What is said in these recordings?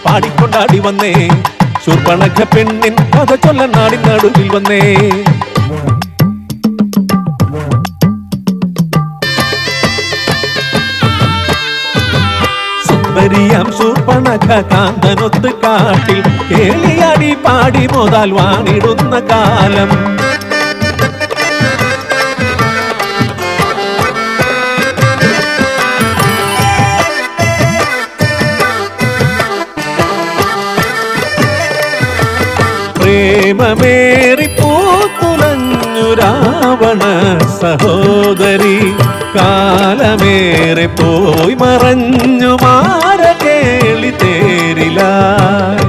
പാടിക്കൊണ്ടാടി വന്നേ. ശൂർപ്പണഖ പെണ്ണിൻ കഥ ചൊല്ലാൻ നാടിൻ നടുവിൽ വന്നേ. സുന്ദരിയാം ശൂർപ്പണഖ കാന്തനൊത്ത് കാട്ടിൽ കേളിയാടി പാടി മോതാൽ വാണിടുന്ന കാലം. പ്രേമമേറി പൂത്തുലഞ്ഞു രാവണ സഹോദരി. കാലമേറെ പോയി മറഞ്ഞു മാരകേളി തേരിലായി.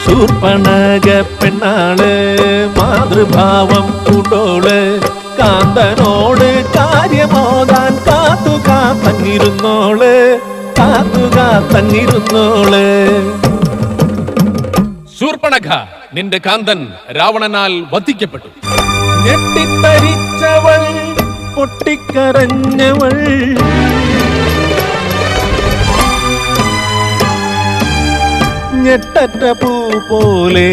ശൂർപ്പണഖ പെണ്ണാള് മാതൃഭാവം പൂണ്ടോള്. കാന്തനോട് കാര്യമോതാൻ കാത്തുകാത്തങ്ങിരുന്നോള്. ശൂർപ്പണഖ, നിന്റെ കാന്തൻ രാവണനാൽ വധിക്കപ്പെട്ടു. ഞെട്ടിത്തരിച്ചവൾ പൊട്ടിക്കരഞ്ഞവൾ. ഞെട്ടറ്റ പൂ പോലെ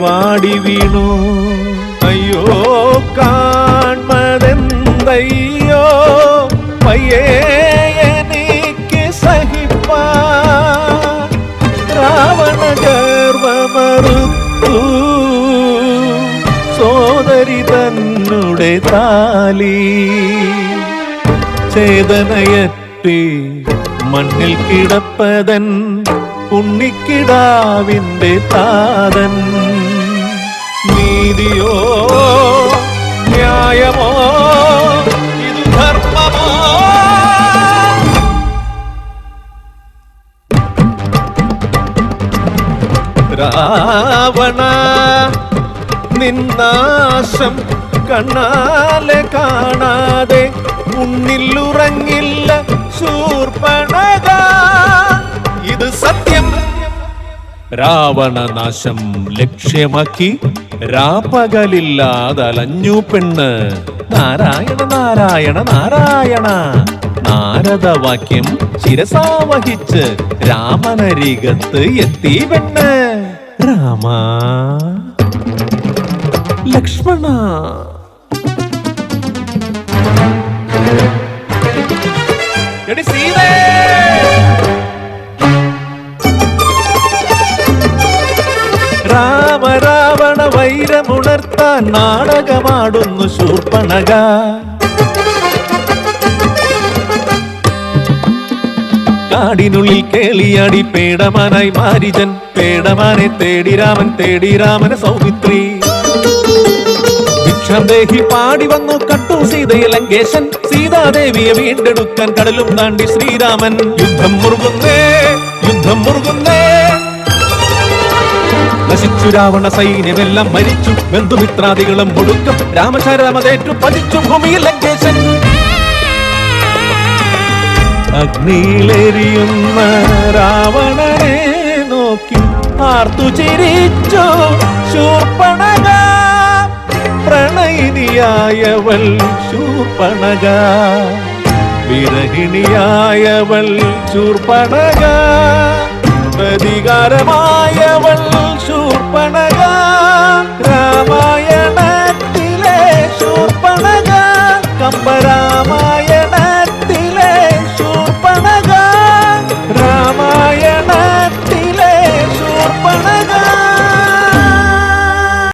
വാടി വീണു. അയ്യോ കാൺമതെന്തയ്യോ പയ്യേ എനിക്ക് സഹിപ്പാൻ. രാവണ ഗർവമറുത്തു സോദരി തന്നുടെ താലി. ചേതനയറ്റി മണ്ണിൽ കിടപ്പതൻ ഉണ്ണിക്കിടാവിന്റെ താതൻ. നീതിയോ ന്യായമോ ഇത് ധർമ്മമോ? രാവണ നിന്നാശം കണ്ണാലെ കാണാതെ ഉണ്ണിലുറങ്ങില്ല ശൂർപ്പണഖ. ഇത് സത്യം. രാവണനാശം ലക്ഷ്യമാക്കി രാപ്പകലില്ലാതലഞ്ഞു പെണ്ണ്. നാരായണ നാരായണ നാരായണ നാരദവാക്യം ശിരസാവഹിച്ച് രാമനരികത്ത് എത്തി പെണ്ണ്. രാമ ലക്ഷ്മണ എടി സീതേ. രാവണ വൈരമുണർത്താൻ നാടകമാടുന്നു ശൂർപ്പണഖ. കാടിനുള്ളിൽ കേളിയാടി പേടമാനായി മാരിജൻ. പേടമാനെ തേടി രാമനെ സൗമിത്രി. ഭിക്ഷാന്തേഹി പാടി വന്നു കട്ടു സീതയെ ലങ്കേശൻ. സീതാദേവിയെ വീണ്ടെടുക്കാൻ കടലും താണ്ടി ശ്രീരാമൻ. യുദ്ധം മുറുകുന്നേ. നശിച്ചു രാവണ സൈന്യമെല്ലാം മരിച്ചു. ബന്ധുമിത്രാദികളും ഒടുക്കം രാമശരമതേറ്റു പതിച്ചു ഭൂമിയിൽ ലങ്കേശൻ. അഗ്നിയിലെരിയുന്ന രാവണനെ നോക്കി ആർത്തു ചിരിച്ചു ശൂർപ്പണഖ. പ്രണയിനിയായവൾ ശൂർപ്പണഖ. വിരഹിണിയായവൾ ശൂർപ്പണഖ. പ്രതികാരമായവൾ ശൂർപ്പണഖ.